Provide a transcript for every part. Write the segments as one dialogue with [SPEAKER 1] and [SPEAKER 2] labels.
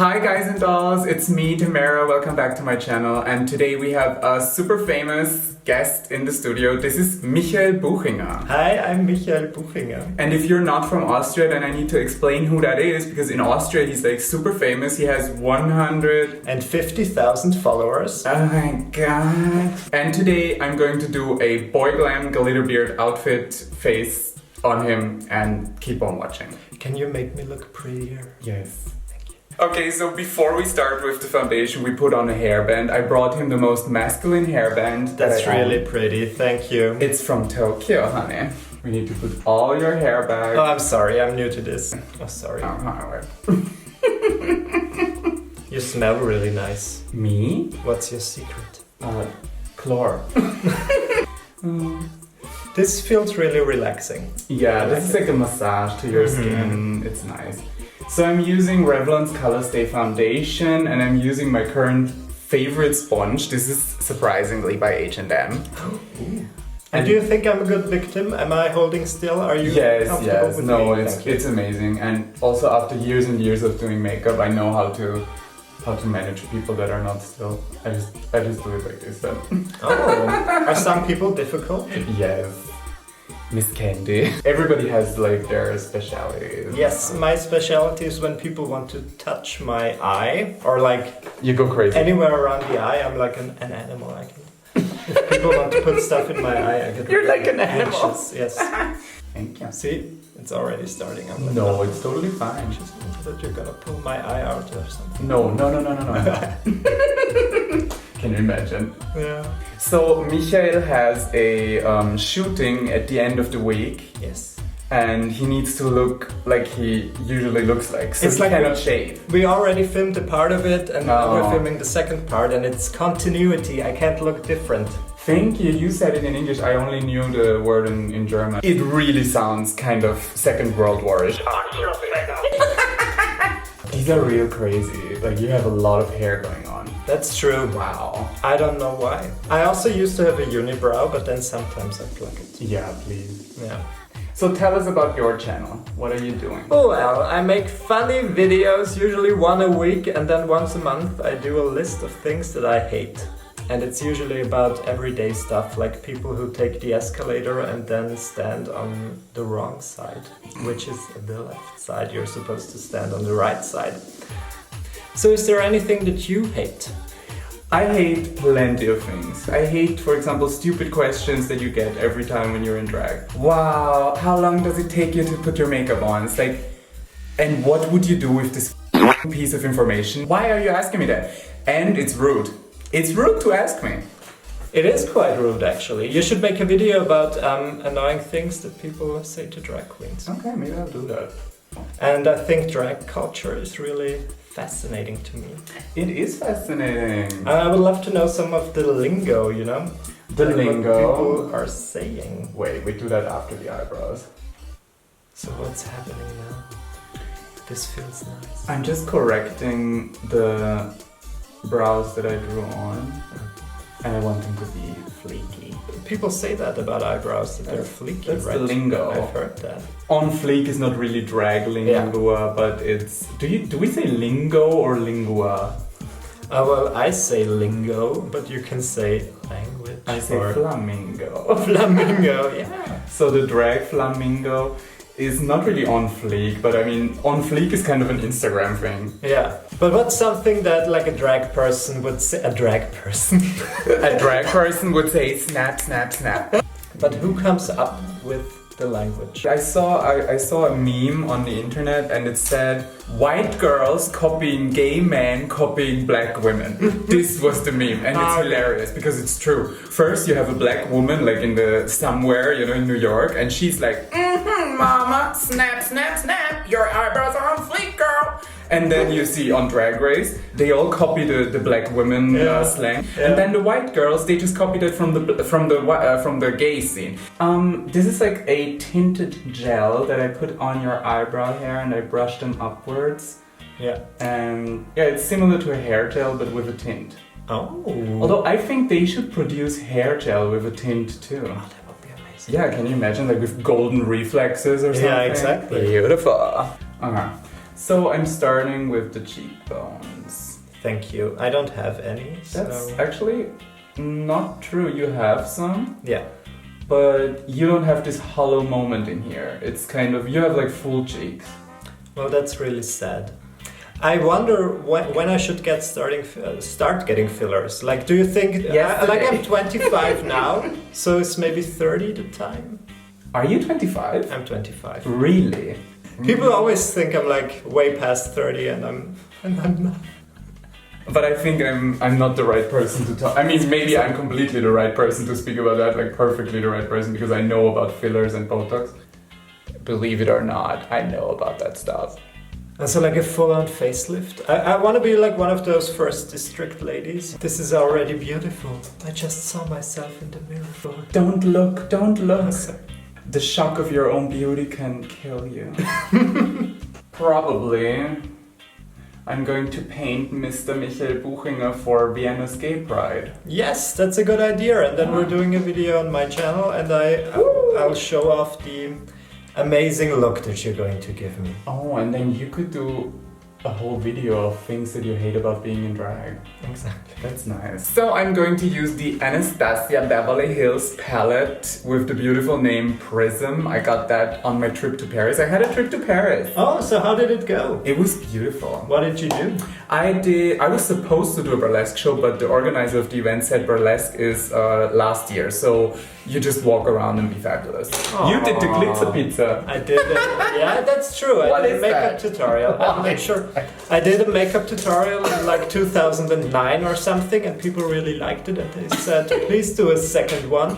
[SPEAKER 1] Hi guys and dolls, it's me, Tamara, welcome back to my channel, and today we have a super famous guest in the studio. This is Michael Buchinger.
[SPEAKER 2] Hi, I'm Michael Buchinger.
[SPEAKER 1] And if you're not from Austria, then I need to explain who that is, because in Austria he's like super famous. He has
[SPEAKER 2] 150,000 followers.
[SPEAKER 1] Oh my god. And today I'm going to do a boy glam glitter beard outfit face on him, and keep on watching.
[SPEAKER 2] Can you make me look prettier?
[SPEAKER 1] Yes. Okay, so before we start with the foundation, we put on a hairband. I brought him the most masculine hairband.
[SPEAKER 2] That's really pretty, thank you.
[SPEAKER 1] It's from Tokyo, honey. We need to put all your hair back.
[SPEAKER 2] Oh, I'm sorry, I'm new to this. Oh, sorry. You smell really nice.
[SPEAKER 1] Me?
[SPEAKER 2] What's your secret?
[SPEAKER 1] Chlor.
[SPEAKER 2] This feels really relaxing.
[SPEAKER 1] Yeah, this is like a massage to your skin. It's nice. So I'm using Revlon's Color Stay Foundation, and I'm using my current favorite sponge. This is surprisingly by H&M.
[SPEAKER 2] And do you think I'm a good victim? Am I holding still? Are you comfortable with
[SPEAKER 1] no,
[SPEAKER 2] me?
[SPEAKER 1] it's amazing. And also after years and years of doing makeup, I know how to manage people that are not still. I just do it like this then.
[SPEAKER 2] Oh, are some people difficult?
[SPEAKER 1] Yes. Miss Candy. Everybody has like their specialities.
[SPEAKER 2] Yes, my specialty is when people want to touch my eye, or like
[SPEAKER 1] you go crazy.
[SPEAKER 2] Anywhere around the eye. I'm like an animal. I can. If people want to put stuff in my eye, I get.
[SPEAKER 1] You're like an animal.
[SPEAKER 2] Anxious. Yes.
[SPEAKER 1] Thank you.
[SPEAKER 2] See, it's already starting. I'm like,
[SPEAKER 1] no, it's totally fine.
[SPEAKER 2] Just that you're gonna pull my eye out or something.
[SPEAKER 1] No. Can you imagine?
[SPEAKER 2] Yeah.
[SPEAKER 1] So Michael has a shooting at the end of the week.
[SPEAKER 2] Yes.
[SPEAKER 1] And he needs to look like he usually looks like. So
[SPEAKER 2] it's like
[SPEAKER 1] cannot shave.
[SPEAKER 2] We already filmed a part of it, and now we're filming the second part, and it's continuity. I can't look different.
[SPEAKER 1] Thank you. You said it in English. I only knew the word in German. It really sounds kind of Second World War-ish. These are real crazy. Like, you have a lot of hair going on.
[SPEAKER 2] That's true.
[SPEAKER 1] Wow.
[SPEAKER 2] I don't know why. I also used to have a unibrow, but then sometimes I pluck it.
[SPEAKER 1] Yeah, please.
[SPEAKER 2] Yeah.
[SPEAKER 1] So tell us about your channel. What are you doing?
[SPEAKER 2] Oh, well, I make funny videos, usually one a week, and then once a month I do a list of things that I hate. And it's usually about everyday stuff, like people who take the escalator and then stand on the wrong side, which is the left side. You're supposed to stand on the right side. So is there anything that you hate?
[SPEAKER 1] I hate plenty of things. I hate, for example, stupid questions that you get every time when you're in drag. Wow, how long does it take you to put your makeup on? It's like, and what would you do with this piece of information? Why are you asking me that? And it's rude. It's rude to ask me.
[SPEAKER 2] It is quite rude, actually. You should make a video about annoying things that people say to drag queens.
[SPEAKER 1] Okay, maybe I'll do that.
[SPEAKER 2] And I think drag culture is really fascinating to me.
[SPEAKER 1] It is fascinating.
[SPEAKER 2] I would love to know some of the lingo, you know?
[SPEAKER 1] The lingo.
[SPEAKER 2] What people are saying.
[SPEAKER 1] Wait, we do that after the eyebrows.
[SPEAKER 2] So what's happening now? This feels nice.
[SPEAKER 1] I'm just correcting the brows that I drew on, and I want them to be fleeky.
[SPEAKER 2] People say that about eyebrows, that they're fleeky,
[SPEAKER 1] that's
[SPEAKER 2] right?
[SPEAKER 1] The lingo.
[SPEAKER 2] I've heard that.
[SPEAKER 1] On fleek is not really drag lingua, but it's... Do we say lingo or lingua?
[SPEAKER 2] Well, I say lingo, but you can say language.
[SPEAKER 1] I say flamingo.
[SPEAKER 2] Flamingo, yeah.
[SPEAKER 1] So the drag flamingo is not really on fleek, but I mean, on fleek is kind of an Instagram thing.
[SPEAKER 2] Yeah. But what's something that like a drag person would say? A drag person?
[SPEAKER 1] A drag person would say snap, snap, snap.
[SPEAKER 2] But who comes up with the language?
[SPEAKER 1] I saw a meme on the internet, and it said, white girls copying gay men copying black women. This was the meme, and it's hilarious because it's true. First you have a black woman like in the somewhere, you know, in New York, and she's like, mama, snap, snap, snap, your eyebrows are on fleek, girl. And then you see on Drag Race, they all copy the black women slang, and then the white girls, they just copied it from the gay scene. This is like a tinted gel that I put on your eyebrow hair, and I brush them upwards.
[SPEAKER 2] Yeah.
[SPEAKER 1] And yeah, it's similar to a hair gel, but with a tint.
[SPEAKER 2] Oh.
[SPEAKER 1] Although I think they should produce hair gel with a tint too.
[SPEAKER 2] Oh, that would be amazing.
[SPEAKER 1] Yeah, can you imagine, like with golden reflexes or something?
[SPEAKER 2] Yeah, exactly.
[SPEAKER 1] Beautiful. So I'm starting with the cheekbones.
[SPEAKER 2] Thank you. I don't have any.
[SPEAKER 1] That's
[SPEAKER 2] So
[SPEAKER 1] actually not true. You have some,
[SPEAKER 2] yeah.
[SPEAKER 1] but you don't have this hollow moment in here. It's kind of, you have like full cheeks.
[SPEAKER 2] Well, that's really sad. I wonder when I should start getting fillers. Like, do you think? Like I'm 25 now, so it's maybe 30 the time.
[SPEAKER 1] Are you 25?
[SPEAKER 2] I'm 25.
[SPEAKER 1] Really?
[SPEAKER 2] People always think I'm like way past 30, and I'm not.
[SPEAKER 1] But I think I'm not the right person to talk. I mean, maybe I'm completely the right person to speak about that, like perfectly the right person, because I know about fillers and Botox. Believe it or not, I know about that stuff.
[SPEAKER 2] And so like a full-on facelift. I want to be like one of those first district ladies. This is already beautiful. I just saw myself in the mirror.
[SPEAKER 1] Don't look, don't look. The shock of your own beauty can kill you. Probably. I'm going to paint Mr. Michael Buchinger for Vienna's Gay Pride.
[SPEAKER 2] Yes, that's a good idea. And then we're doing a video on my channel, and I'll show off the amazing look that you're going to give me.
[SPEAKER 1] Oh, and then you could do a whole video of things that you hate about being in drag.
[SPEAKER 2] Exactly.
[SPEAKER 1] That's nice. So I'm going to use the Anastasia Beverly Hills palette with the beautiful name Prism. I got that on my trip to Paris. I had a trip to Paris.
[SPEAKER 2] Oh, so how did it go?
[SPEAKER 1] It was beautiful.
[SPEAKER 2] What did you do?
[SPEAKER 1] I was supposed to do a burlesque show, but the organizer of the event said burlesque is last year, so you just walk around and be fabulous.
[SPEAKER 2] Aww.
[SPEAKER 1] You did the glitzer pizza.
[SPEAKER 2] I did. Yeah, that's true. I did a makeup tutorial. I'm not sure. I did a makeup tutorial in like 2009 or something, and people really liked it, and they said, please do a second one.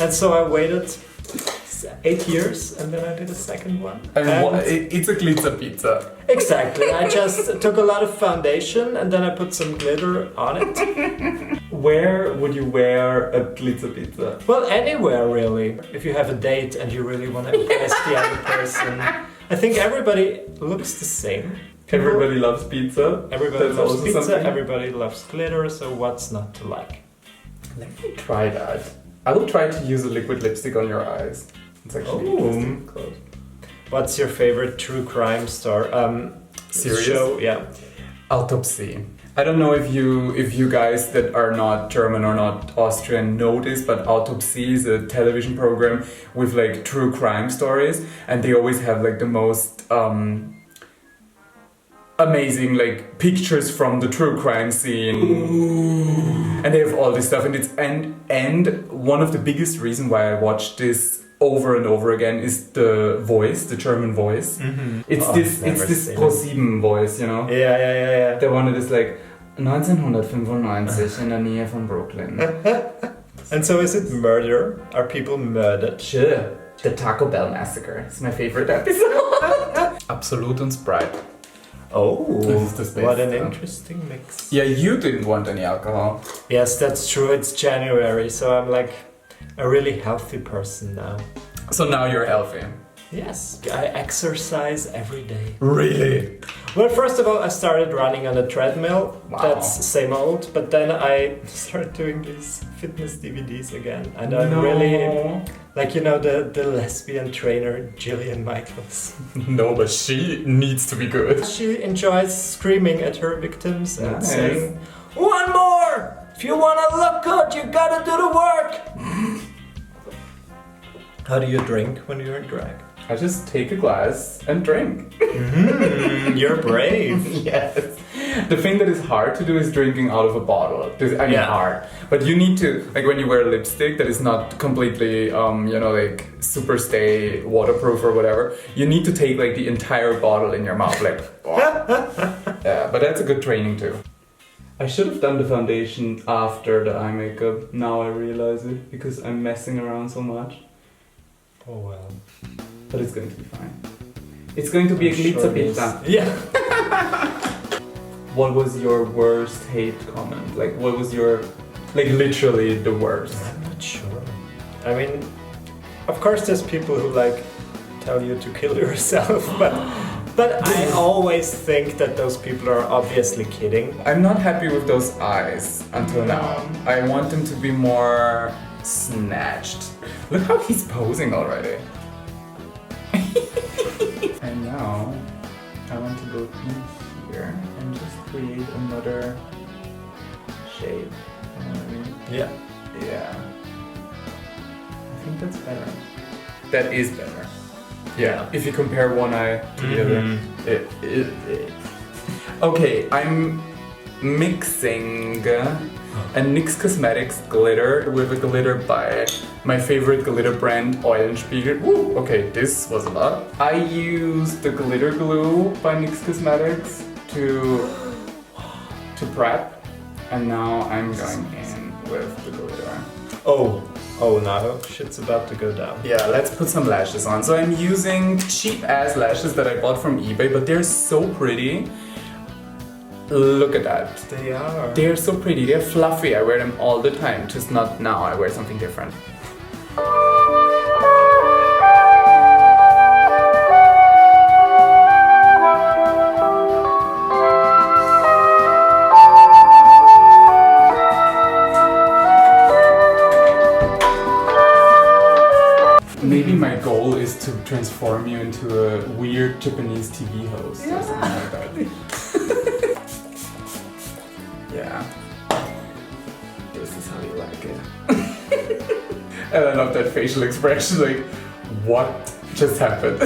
[SPEAKER 2] And so I waited 8 years, and then I did a second one.
[SPEAKER 1] It's a glitzer pizza.
[SPEAKER 2] Exactly. I just took a lot of foundation, and then I put some glitter on it.
[SPEAKER 1] Where would you wear a glitzer pizza?
[SPEAKER 2] Well, anywhere really. If you have a date and you really want to impress the other person. I think everybody looks the same.
[SPEAKER 1] Everybody loves pizza.
[SPEAKER 2] Everybody
[SPEAKER 1] That's
[SPEAKER 2] loves
[SPEAKER 1] also
[SPEAKER 2] pizza,
[SPEAKER 1] something.
[SPEAKER 2] everybody loves glitter, so what's not to like?
[SPEAKER 1] Let me try that. I will try to use a liquid lipstick on your eyes. It's actually interesting. Close.
[SPEAKER 2] What's your favorite true crime
[SPEAKER 1] Series?
[SPEAKER 2] show? Yeah.
[SPEAKER 1] Autopsy. I don't know if you guys that are not German or not Austrian know this, but Autopsy is a television program with like true crime stories, and they always have like the most amazing like pictures from the true crime scene. Ooh. And they have all this stuff, and it's and one of the biggest reason why I watched this over and over again is the voice, the German voice. Mm-hmm. It's this Pro7 voice, you know?
[SPEAKER 2] Yeah.
[SPEAKER 1] The one that is like 1995 in der Nähe von Brooklyn.
[SPEAKER 2] And so is it murder? Are people murdered?
[SPEAKER 1] Sure. The Taco Bell Massacre. It's my favorite episode. Absolut und Sprite.
[SPEAKER 2] Oh, what an
[SPEAKER 1] stuff.
[SPEAKER 2] Interesting mix.
[SPEAKER 1] Yeah, you didn't want any alcohol.
[SPEAKER 2] Yes, that's true. It's January, so I'm like a really healthy person now.
[SPEAKER 1] So now you're healthy.
[SPEAKER 2] Yes, I exercise every day.
[SPEAKER 1] Really?
[SPEAKER 2] Well, first of all, I started running on a treadmill.
[SPEAKER 1] Wow.
[SPEAKER 2] That's same old. But then I started doing these fitness DVDs again. And I'm really, like, you know, the lesbian trainer, Jillian Michaels.
[SPEAKER 1] No, but she needs to be good.
[SPEAKER 2] She enjoys screaming at her victims and
[SPEAKER 1] Nice.
[SPEAKER 2] saying, "One more! If you want to look good, you gotta do the work!" How do you drink when you're in drag?
[SPEAKER 1] I just take a glass and drink.
[SPEAKER 2] You're brave.
[SPEAKER 1] Yes. The thing that is hard to do is drinking out of a bottle. Hard. But you need to, like when you wear lipstick that is not completely, like super stay waterproof or whatever, you need to take like the entire bottle in your mouth. Like, yeah, but that's a good training too. I should have done the foundation after the eye makeup. Now I realize it because I'm messing around so much.
[SPEAKER 2] Oh well.
[SPEAKER 1] But it's going to be fine. It's going to be a glitzer pizza.
[SPEAKER 2] Yeah.
[SPEAKER 1] What was your worst hate comment? Like, what was your, like, literally the worst?
[SPEAKER 2] I'm not sure. I mean, of course there's people who like tell you to kill yourself, but I always think that those people are obviously kidding.
[SPEAKER 1] I'm not happy with those eyes until now. I want them to be more snatched. Look how he's posing already. And now I want to go in here and just create another shape. You know what I mean?
[SPEAKER 2] Yeah.
[SPEAKER 1] Yeah. I think that's better. That is better. Yeah. If you compare one eye to the other. Okay, I'm mixing a NYX Cosmetics glitter with a glitter by my favorite glitter brand, Eulenspiegel. Woo, okay, this was a lot. I used the glitter glue by NYX Cosmetics to prep, and now I'm going in with the glitter.
[SPEAKER 2] Oh, now shit's about to go down.
[SPEAKER 1] Yeah, let's put some lashes on. So I'm using cheap ass lashes that I bought from eBay, but they're so pretty. Look at that.
[SPEAKER 2] They are.
[SPEAKER 1] They're so pretty, they're fluffy. I wear them all the time, just not now. I wear something different. Maybe my goal is to transform you into a weird Japanese TV host or something like that. Yeah. This is how you like it. And I love that facial expression, like, what just happened?
[SPEAKER 2] I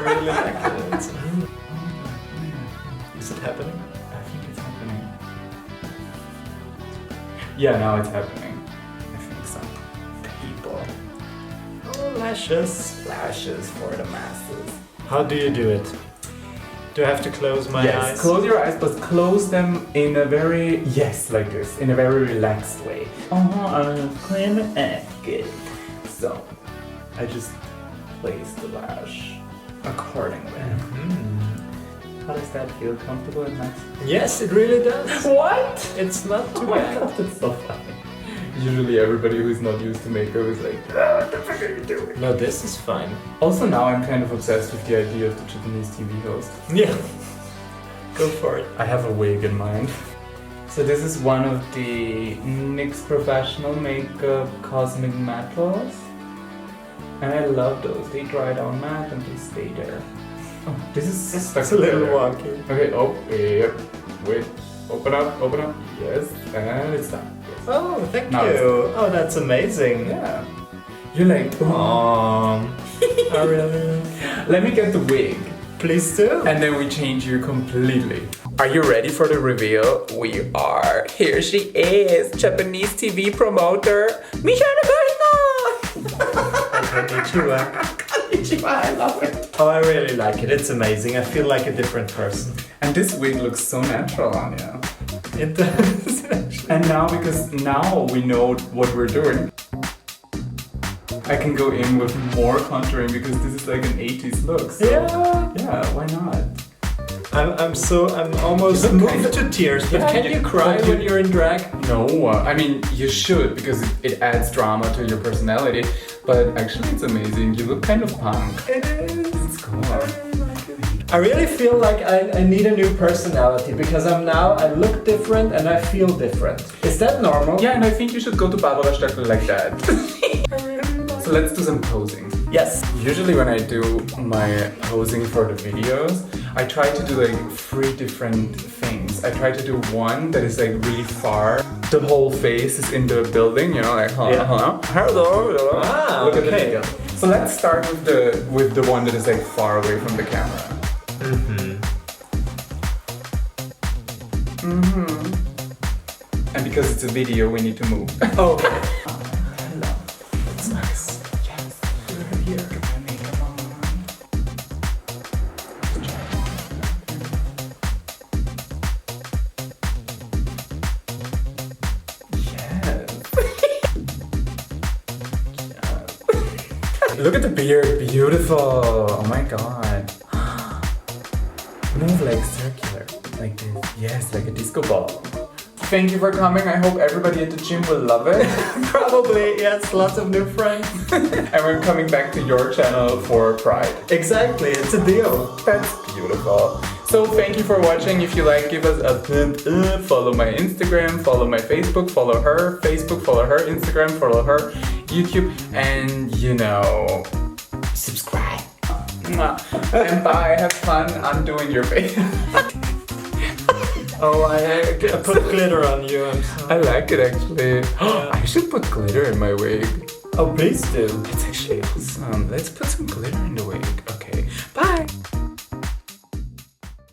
[SPEAKER 2] really like it. Is it happening?
[SPEAKER 1] I think it's happening. Yeah, now it's happening. I think so. People.
[SPEAKER 2] Oh, lashes.
[SPEAKER 1] Lashes for the masses.
[SPEAKER 2] How do you do it? Do I have to close my
[SPEAKER 1] Yes,
[SPEAKER 2] eyes?
[SPEAKER 1] close your eyes, but close them in a very, yes, like this, in a very relaxed way. I'm clean and good. So, I just place the lash accordingly. How does that feel? Comfortable and nice?
[SPEAKER 2] Yes, it really does.
[SPEAKER 1] What?
[SPEAKER 2] It's not too
[SPEAKER 1] Oh my
[SPEAKER 2] bad.
[SPEAKER 1] god, that's so funny. Usually everybody who's not used to makeup is like, what the fuck are you doing?
[SPEAKER 2] No, this is fine.
[SPEAKER 1] Also now I'm kind of obsessed with the idea of the Japanese TV host.
[SPEAKER 2] Yeah. Go for it.
[SPEAKER 1] I have a wig in mind. So this is one of the NYX Professional Makeup Cosmic Metals. And I love those. They dry down matte and they stay there. Oh, this is stuck
[SPEAKER 2] It's a little
[SPEAKER 1] together.
[SPEAKER 2] wonky.
[SPEAKER 1] Okay, oh, yep. Wait. Open up. Yes, and it's done. Yes.
[SPEAKER 2] Oh, thank
[SPEAKER 1] Now
[SPEAKER 2] you. Oh, that's amazing.
[SPEAKER 1] Yeah. You're like,
[SPEAKER 2] I really...
[SPEAKER 1] let me get the wig.
[SPEAKER 2] Please do.
[SPEAKER 1] And then we change you completely. Are you ready for the reveal? We are. Here she is, Japanese TV promoter, Michelle
[SPEAKER 2] Konnichiwa.
[SPEAKER 1] Konnichiwa, I love it.
[SPEAKER 2] Oh, I really like it. It's amazing. I feel like a different person.
[SPEAKER 1] And this wig looks so natural on you.
[SPEAKER 2] It does.
[SPEAKER 1] And because now we know what we're doing, I can go in with more contouring because this is like an 80s look. So yeah, why not?
[SPEAKER 2] I'm almost moved to tears. But can you cry when you're in drag?
[SPEAKER 1] No, I mean you should because it adds drama to your personality. But actually, it's amazing. You look kind of punk.
[SPEAKER 2] It is.
[SPEAKER 1] It's cool.
[SPEAKER 2] I really feel like I need a new personality because I look different and I feel different. Is that normal?
[SPEAKER 1] Yeah, and I think you should go to Barbara Stöckl like that. So let's do some posing.
[SPEAKER 2] Yes.
[SPEAKER 1] Usually when I do my posing for the videos, I try to do like 3 different things. I try to do one that is like really far. The whole face is in the building, you know, like hello.
[SPEAKER 2] Ah,
[SPEAKER 1] Look at the
[SPEAKER 2] okay.
[SPEAKER 1] detail. So let's start with the one that is like far away from the camera. And because it's a video, we need to move.
[SPEAKER 2] Okay.
[SPEAKER 1] Hello. It's nice. Yes. You're here. Get my makeup on. Yes. Yes. Look at the beard. Beautiful. Oh my god. Move like circular. Like this. Yes, like a disco ball. Thank you for coming. I hope everybody at the gym will love it.
[SPEAKER 2] Probably, yes, lots of new friends.
[SPEAKER 1] And we're coming back to your channel for Pride.
[SPEAKER 2] Exactly, it's a deal.
[SPEAKER 1] That's beautiful. So thank you for watching. If you like, give us a thumbs up. Follow my Instagram, follow my Facebook, follow her Facebook, follow her Instagram, follow her YouTube, and subscribe. Mwah. And bye. Have fun undoing your face.
[SPEAKER 2] Oh, I put glitter on you. I'm sorry.
[SPEAKER 1] I like it actually. I should put glitter in my wig.
[SPEAKER 2] Oh, please do.
[SPEAKER 1] It's actually awesome. Let's put some glitter in the wig.